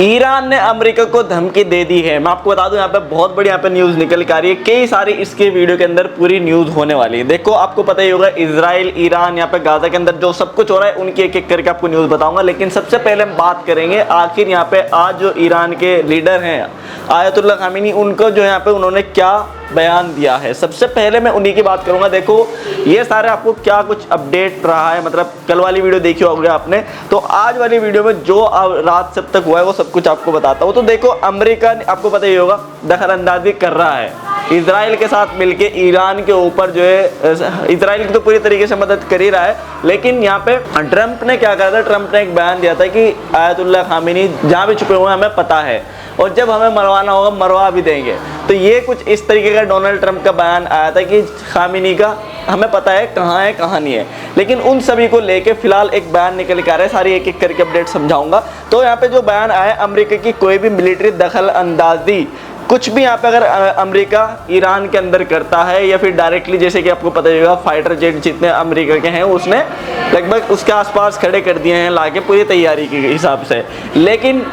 Iran ने America को धमकी दे दी है। मैं आपको बता दूं यहाँ पे बहुत बड़ी यहाँ पे न्यूज़ निकल के आ रही है, कई सारी इसके वीडियो के अंदर पूरी न्यूज़ होने वाली है। देखो आपको पता ही होगा इजराइल, ईरान, यहाँ पे गाजा के अंदर जो सब कुछ हो रहा है उनकी एक एक करके आपको न्यूज़ बताऊंगा। लेकिन सबसे पहले हम बात करेंगे आखिर यहाँ पे आज जो ईरान के लीडर हैं आयतुल्लाह खामेनी, उनको जो यहाँ पे उन्होंने क्या बयान दिया है। सबसे पहले मैं उन्हीं की बात करूंगा। देखो ये सारे आपको क्या कुछ अपडेट रहा है, मतलब कल वाली वीडियो देखी होगी आपने, तो आज वाली वीडियो में जो रात सब तक हुआ है वो सब कुछ आपको बताता हूँ। तो देखो अमेरिका आपको पता ही होगा दखल अंदाजी कर रहा है इजराइल के साथ मिलके ईरान के ऊपर, जो है इजराइल की तो पूरी तरीके से मदद कर ही रहा है। लेकिन यहाँ पे ट्रंप ने क्या कहा था, ट्रंप ने एक बयान दिया था कि आयतुल्लाह खामेनी जहाँ भी छुपे हुए हैं हमें पता है और जब हमें मरवाना होगा मरवा भी देंगे। तो ये कुछ इस तरीके का डोनाल्ड ट्रंप का बयान आया था कि खामेनी का हमें पता है कहाँ नहीं है। लेकिन उन सभी को लेके फिलहाल एक बयान निकल के आ रहा है, सारी एक एक करके अपडेट समझाऊंगा। तो यहाँ पे जो बयान आया, अमेरिका की कोई भी मिलिट्री दखल अंदाजी कुछ भी यहाँ पे अगर अमेरिका ईरान के अंदर करता है या फिर डायरेक्टली, जैसे कि आपको पता ही होगा फाइटर जेट जितने अमेरिका के हैं उसने लगभग उसके आसपास खड़े कर दिए हैं लाके पूरी तैयारी के हिसाब से। लेकिन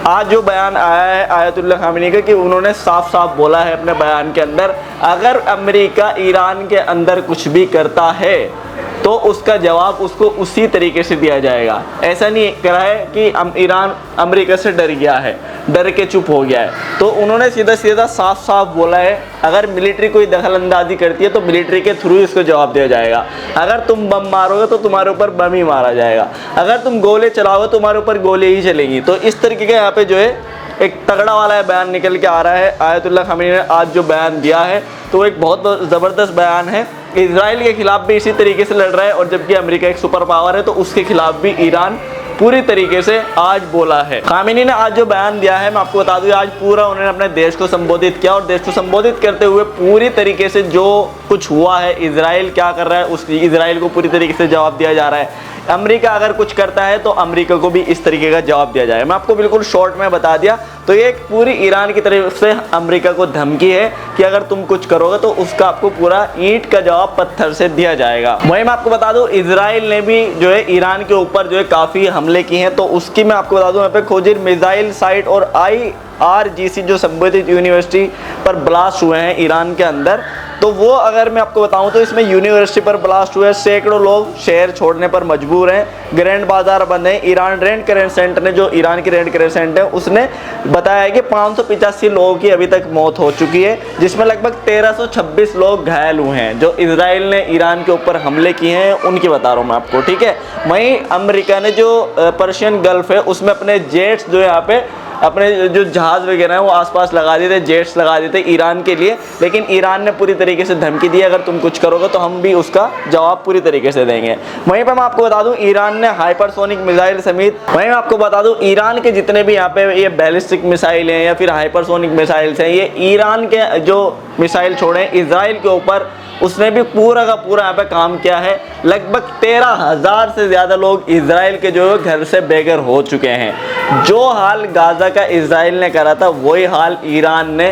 आज जो बयान आया है आयतुल्लाह खामेनी का, कि उन्होंने साफ साफ बोला है अपने बयान के अंदर, अगर अमेरिका ईरान के अंदर कुछ भी करता है तो उसका जवाब उसको उसी तरीके से दिया जाएगा। ऐसा नहीं करा है कि ईरान अमेरिका से डर गया है, डर के चुप हो गया है। तो उन्होंने सीधा सीधा साफ साफ बोला है अगर मिलिट्री कोई दखल अंदाजी करती है तो मिलिट्री के थ्रू इसको जवाब दिया जाएगा। अगर तुम बम मारोगे तो तुम्हारे ऊपर बम ही मारा जाएगा, अगर तुम गोले चलाओगे तो तुम्हारे ऊपर गोली ही चलेंगी। तो इस तरीके का यहाँ पे जो है एक तगड़ा वाला बयान निकल के आ रहा है। आयतुल्लाह खामेनी ने आज जो बयान दिया है तो एक बहुत ज़बरदस्त बयान है। इजराइल के खिलाफ भी इसी तरीके से लड़ रहा है और जबकि अमेरिका एक सुपर पावर है तो उसके खिलाफ भी ईरान पूरी तरीके से आज बोला है। खामेनी ने आज जो बयान दिया है, मैं आपको बता दूं, आज पूरा उन्होंने अपने देश को संबोधित किया और देश को संबोधित करते हुए पूरी तरीके से जो कुछ हुआ है, इजराइल क्या कर रहा है, उस इजराइल को पूरी तरीके से जवाब दिया जा रहा है। अमेरिका अगर कुछ करता है तो अमेरिका को भी इस तरीके का जवाब दिया जाए। मैं आपको बिल्कुल शॉर्ट में बता दिया। तो ये एक पूरी ईरान की तरफ से अमेरिका को धमकी है कि अगर तुम कुछ करोगे तो उसका आपको पूरा ईंट का जवाब पत्थर से दिया जाएगा। वहीं मैं आपको बता दूं इजराइल ने भी जो है ईरान के ऊपर जो है काफ़ी हमले किए हैं। तो उसकी मैं आपको बता दूं यहाँ पे खोजिर मिसाइल साइट और IRGC जो संबंधित यूनिवर्सिटी पर ब्लास्ट हुए हैं ईरान के अंदर, तो वो अगर मैं आपको बताऊं तो इसमें यूनिवर्सिटी पर ब्लास्ट हुए, सैकड़ों लोग शहर छोड़ने पर मजबूर हैं, ग्रैंड बाजार बंद है। ईरान रेड क्रेसेंट ने, जो ईरान की रेड क्रेसेंट है, उसने बताया है कि 585 लोगों की अभी तक मौत हो चुकी है, जिसमें लगभग 1326 लोग घायल हुए हैं। जो इजराइल ने ईरान के ऊपर हमले किए हैं उनकी बता रहा हूँ मैं आपको, ठीक है। वहीं अमेरिका ने जो पर्शियन गल्फ है उसमें अपने जेट्स जो यहाँ पे अपने जो जहाज वगैरह हैं वो आसपास लगा दिए थे, जेट्स लगा दिए थे ईरान के लिए। लेकिन ईरान ने पूरी तरीके से धमकी दी अगर तुम कुछ करोगे तो हम भी उसका जवाब पूरी तरीके से देंगे। वहीं पर मैं आपको बता दूं ईरान ने हाइपरसोनिक मिसाइल समेत, वहीं मैं आपको बता दूं ईरान के जितने भी यहाँ पे ये बैलिस्टिक मिसाइल हैं या फिर हाइपरसोनिक मिसाइल्स हैं, ये ईरान के जो मिसाइल छोड़े इजराइल के ऊपर, उसने भी पूरा का पूरा यहाँ पे काम किया है। लगभग 13,000 से ज़्यादा लोग इजराइल के जो घर से बेघर हो चुके हैं। जो हाल गाजा का इजराइल ने करा था वही हाल ईरान ने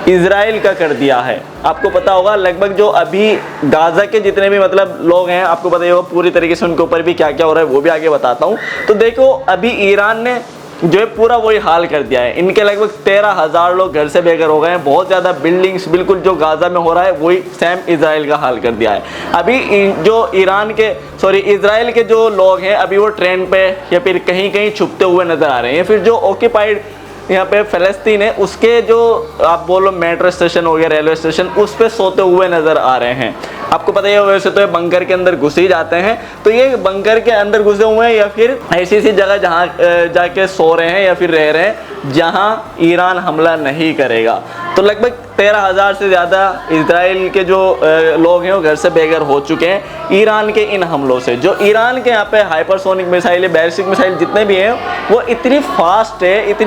इजराइल का कर दिया है। आपको पता होगा लगभग जो अभी गाजा के जितने भी मतलब लोग हैं, आपको पता ही होगा पूरी तरीके से उनके ऊपर भी क्या क्या हो रहा है वो भी आगे बताता हूँ। तो देखो अभी ईरान ने जो है पूरा वही हाल कर दिया है। इनके लगभग 13,000 लोग घर से बेघर हो गए हैं। बहुत ज़्यादा बिल्डिंग्स बिल्कुल जो गाजा में हो रहा है वही सेम इजराइल का हाल कर दिया है। अभी जो इजराइल के जो लोग हैं अभी वो ट्रेन पे या फिर कहीं कहीं छुपते हुए नज़र आ रहे हैं। फिर जो ऑक्यूपाइड यहाँ पे फ़लस्तीन है उसके जो आप बोलो मेट्रो स्टेशन हो गया, रेलवे स्टेशन, उस पर सोते हुए नज़र आ रहे हैं। आपको पता ही है वैसे तो ये बंकर के अंदर घुस ही जाते हैं, तो ये बंकर के अंदर घुसे हुए हैं या फिर ऐसी जगह जहाँ जाके सो रहे हैं या फिर रह रहे हैं जहाँ ईरान हमला नहीं करेगा। तो लगभग 13,000 से ज़्यादा इजराइल के जो लोग हैं वो घर से बेघर हो चुके हैं ईरान के इन हमलों से। जो ईरान के यहाँ पे हाइपरसोनिक मिसाइल, बैलिस्टिक मिसाइल जितने भी हैं वो इतनी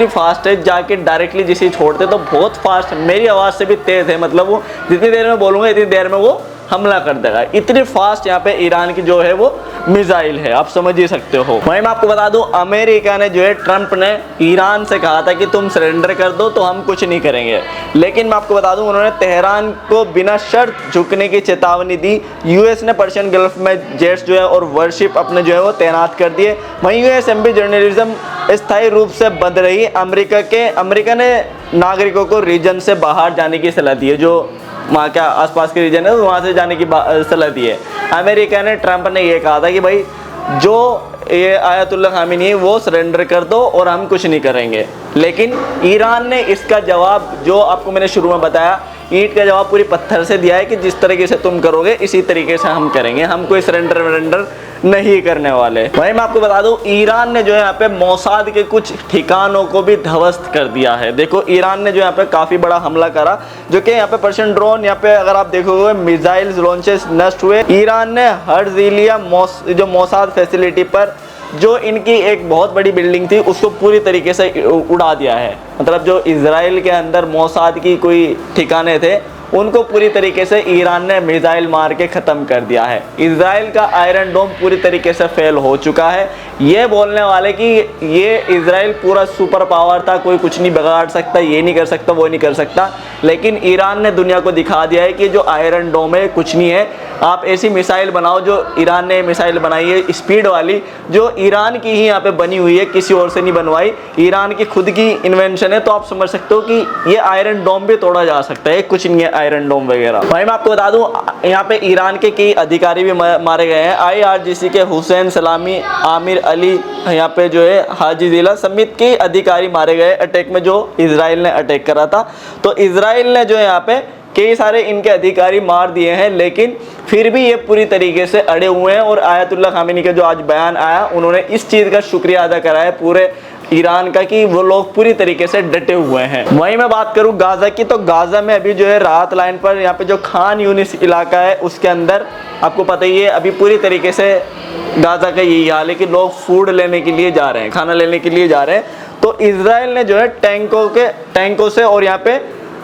फास्ट है जाके डायरेक्टली जिसे छोड़ते तो बहुत फास्ट, मेरी आवाज़ से भी तेज़ है। मतलब वो जितनी देर में बोलूँगा इतनी देर में वो हमला कर देगा। इतनी फास्ट यहाँ पे ईरान की जो है वो मिसाइल है, आप समझ ही सकते हो। वहीं मैं आपको बता दूं, अमेरिका ने जो है, ट्रंप ने ईरान से कहा था कि तुम सरेंडर कर दो तो हम कुछ नहीं करेंगे, लेकिन मैं आपको बता दूं उन्होंने तेहरान को बिना शर्त झुकने की चेतावनी दी। यूएस ने पर्शियन गल्फ में जेट्स जो है और वारशिप अपने जो है वो तैनात कर दिए। वहीं यूएसएमबी जर्नलिज्म स्थायी रूप से बंद रही। अमेरिका ने नागरिकों को रीजन से बाहर जाने की सलाह दी है, जो वहाँ के आसपास के रीजन है वहाँ से जाने की सलाह दी है। अमेरिका ने, ट्रंप ने ये कहा था कि भाई जो ये आयतुल्लाह खामेनी है वो सरेंडर कर दो और हम कुछ नहीं करेंगे, लेकिन ईरान ने इसका जवाब, जो आपको मैंने शुरू में बताया, ईंट का जवाब पूरी पत्थर से दिया है कि जिस तरीके से तुम करोगे इसी तरीके से हम करेंगे, हम कोई सरेंडर वरेंडर नहीं करने वाले। वहीं मैं आपको बता दूं, ईरान ने जो है यहाँ पे मोसाद के कुछ ठिकानों को भी ध्वस्त कर दिया है। देखो ईरान ने जो यहाँ पे काफ़ी बड़ा हमला करा, जो कि यहाँ पे पर्शियन ड्रोन, यहाँ पे अगर आप देखोगे मिसाइल्स लॉन्चेस नष्ट हुए। ईरान ने हर्जिलिया जो मोसाद फैसिलिटी पर जो इनकी एक बहुत बड़ी बिल्डिंग थी उसको पूरी तरीके से उड़ा दिया है। मतलब जो इजराइल के अंदर मोसाद की कोई ठिकाने थे उनको पूरी तरीके से ईरान ने मिसाइल मार के ख़त्म कर दिया है। इजराइल का आयरन डोम पूरी तरीके से फेल हो चुका है। ये बोलने वाले कि ये इजराइल पूरा सुपर पावर था, कोई कुछ नहीं बिगाड़ सकता, ये नहीं कर सकता, वो नहीं कर सकता, लेकिन ईरान ने दुनिया को दिखा दिया है कि जो आयरन डोम है कुछ नहीं है। आप ऐसी मिसाइल बनाओ, जो ईरान ने मिसाइल बनाई है स्पीड वाली, जो ईरान की ही यहाँ पे बनी हुई है, किसी और से नहीं बनवाई, ईरान की खुद की इन्वेंशन है, तो आप समझ सकते हो कि ये आयरन डोम भी तोड़ा जा सकता है, कुछ नहीं है आयरन डोम वगैरह। भाई मैं आपको बता दूं, यहाँ पे ईरान के कई अधिकारी भी मारे गए हैं। IRGC के हुसैन सलामी, आमिर अली, यहाँ पे जो है हाजी जिला समेत के अधिकारी मारे गए अटैक में, जो इजराइल ने अटैक करा था। तो इजराइल ने जो है यहाँ पे कई सारे इनके अधिकारी मार दिए हैं, लेकिन फिर भी ये पूरी तरीके से अड़े हुए हैं। और आयतुल्लाह खामेनी का जो आज बयान आया, उन्होंने इस चीज़ का शुक्रिया अदा करा है पूरे ईरान का कि वो लोग पूरी तरीके से डटे हुए हैं। वहीं मैं बात करूं गाज़ा की, तो गाज़ा में अभी जो है राहत लाइन पर यहाँ पे जो खान यूनिस इलाका है उसके अंदर आपको पता ही है अभी पूरी तरीके से गाज़ा का यही हाल है कि लोग फूड लेने के लिए जा रहे हैं, खाना लेने के लिए जा रहे हैं। तो इजराइल ने जो है टैंकों से और यहाँ पे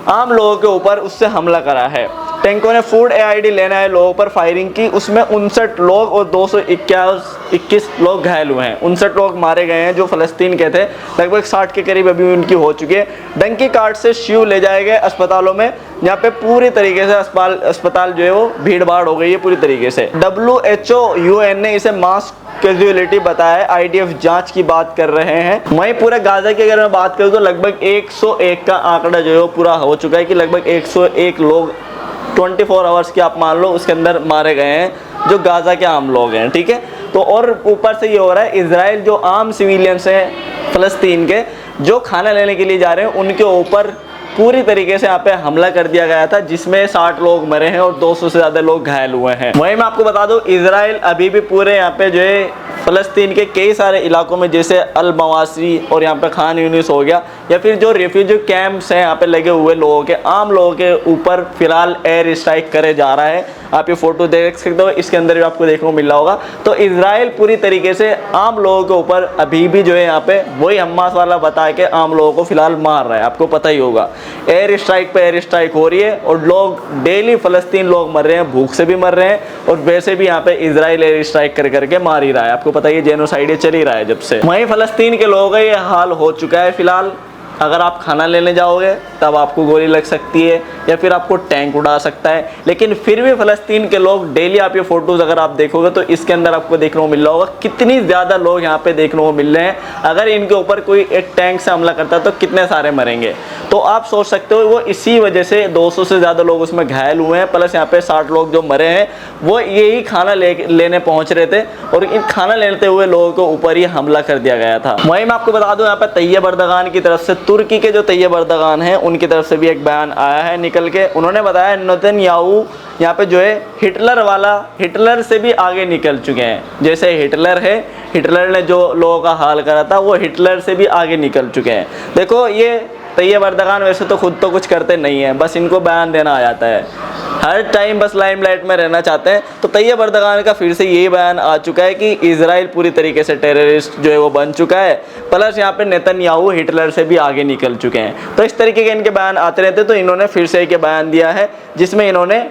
आम लोगों के ऊपर उससे हमला करा है। टैंकों ने फूड AID लेने आए लोगों पर फायरिंग की, उसमें 59 लोग और 221 लोग घायल हुए हैं। 59 लोग मारे गए हैं जो फ़लस्तीन के थे, लगभग 60 के करीब अभी उनकी हो चुकी है। डंकी कार्ट से शिव ले जाए गए अस्पतालों में, यहाँ पे पूरी तरीके से अस्पताल जो है वो भीड़ भाड़ हो गई है पूरी तरीके से। WHO UN ने इसे मास कैजुअलिटी बताया है। IDF जांच की बात कर रहे हैं। वहीं पूरे गाज़ा की अगर मैं बात करूँ तो लगभग 101 का आंकड़ा जो है वो पूरा हो चुका है कि लगभग 101 लोग 24 आवर्स की आप मान लो उसके अंदर मारे गए हैं, जो गाज़ा के आम लोग हैं, ठीक है। तो और ऊपर से ये हो रहा है, इजराइल जो आम सिविलियंस हैं फ़लस्तीन के, जो खाना लेने के लिए जा रहे हैं, उनके ऊपर पूरी तरीके से यहाँ पे हमला कर दिया गया था, जिसमें 60 लोग मरे हैं और 200 से ज़्यादा लोग घायल हुए हैं। वहीं मैं आपको बता दूं, इजराइल अभी भी पूरे यहाँ पे जो है फ़लस्तीन के कई सारे इलाकों में, जैसे अल मवासी और यहाँ पे खान यूनिस हो गया, या फिर जो रेफ्यूजी कैंप्स हैं यहाँ पे लगे हुए लोगों के, आम लोगों के ऊपर फिलहाल एयर स्ट्राइक करे जा रहा है। आप ये फोटो देख सकते हो, इसके अंदर भी आपको देखने को मिल रहा होगा। तो इजराइल पूरी तरीके से आम लोगों के ऊपर अभी भी जो है यहाँ पे वही हमास वाला बता के आम लोगों को फिलहाल मार रहा है। आपको पता ही होगा, एयर स्ट्राइक पे एयर स्ट्राइक हो रही है और लोग डेली फ़लस्तीन लोग मर रहे हैं, भूख से भी मर रहे हैं और वैसे भी यहाँ पे इजराइल एयर स्ट्राइक कर करके मार ही रहा है। आपको पता है जेनोसाइड ये चल ही रहा है जब से। वहीं फ़लस्तीन के लोगों का ये हाल हो चुका है फिलहाल। अगर आप खाना लेने जाओगे तब आपको गोली लग सकती है या फिर आपको टैंक उड़ा सकता है, लेकिन फिर भी फ़लस्तीन के लोग डेली, आप ये फ़ोटोज़ अगर आप देखोगे तो इसके अंदर आपको देखने को मिल रहा होगा कितनी ज़्यादा लोग यहाँ पे देखने को मिल रहे हैं। अगर इनके ऊपर कोई एक टैंक से हमला करता है तो कितने सारे मरेंगे। तो आप सोच सकते हो वो इसी वजह से 200 से ज़्यादा लोग उसमें घायल हुए हैं, प्लस यहाँ पे 60 लोग जो मरे हैं वो यही खाना लेने पहुँच रहे थे और इन खाना लेते हुए लोगों के ऊपर ही हमला कर दिया गया था। वहीं मैं आपको बता दूँ, यहाँ पर तैयब अर्दगान की तरफ से, तुर्की के जो तैयब अर्दगान हैं उनकी तरफ से भी एक बयान आया है निकल के। उन्होंने बताया नेतन्याहू यहाँ पे जो है हिटलर से भी आगे निकल चुके हैं। जैसे हिटलर है, हिटलर ने जो लोगों का हाल करा था वो हिटलर से भी आगे निकल चुके हैं। देखो ये तैयब अर्दगान वैसे तो खुद तो कुछ करते नहीं है, बस इनको बयान देना आ जाता है, हर टाइम बस लाइमलाइट में रहना चाहते हैं। तो तैयब अर्दगान का फिर से यही बयान आ चुका है कि इजराइल पूरी तरीके से टेररिस्ट जो है वो बन चुका है, प्लस यहाँ पे नेतन्याहू हिटलर से भी आगे निकल चुके हैं। तो इस तरीके के इनके बयान आते रहते, तो इन्होंने फिर से एक बयान दिया है जिसमें इन्होंने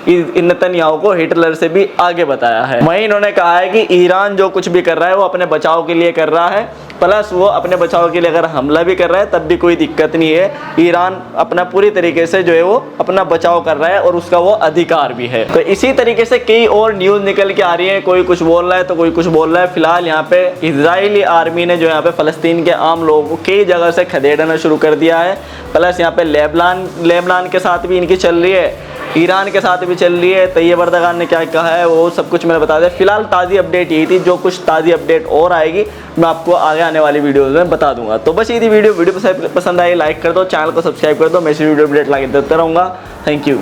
नेतन्याहू को हिटलर से भी आगे बताया है। वहीं इन्होंने कहा है कि ईरान जो कुछ भी कर रहा है वो अपने बचाव के लिए कर रहा है, प्लस वो अपने बचाव के लिए अगर हमला भी कर रहा है तब भी कोई दिक्कत नहीं है। ईरान अपना पूरी तरीके से जो है वो अपना बचाव कर रहा है और उसका वो अधिकार भी है। तो इसी तरीके से कई और न्यूज़ निकल के आ रही है, कोई कुछ बोल रहा है तो कोई कुछ बोल रहा है। फिलहाल यहाँ पे इजरायली आर्मी ने जो यहाँ पे फलस्तीन के आम लोगों को कई जगह से खदेड़ना शुरू कर दिया है। प्लस यहाँ पे लेबनान के साथ भी इनकी चल रही है, ईरान के साथ भी चल रही है। तैयब अर्दगान ने क्या कहा है वो सब कुछ मैंने बता दिया। फिलहाल ताज़ी अपडेट यही थी, जो कुछ ताज़ी अपडेट और आएगी मैं आपको आगे आने वाली वीडियोज़ में बता दूंगा। तो बस ये थी वीडियो पसंद आई लाइक कर दो, चैनल को सब्सक्राइब कर दो, मैं इसी वीडियो अपडेट लाके देता रहूँगा। Thank you.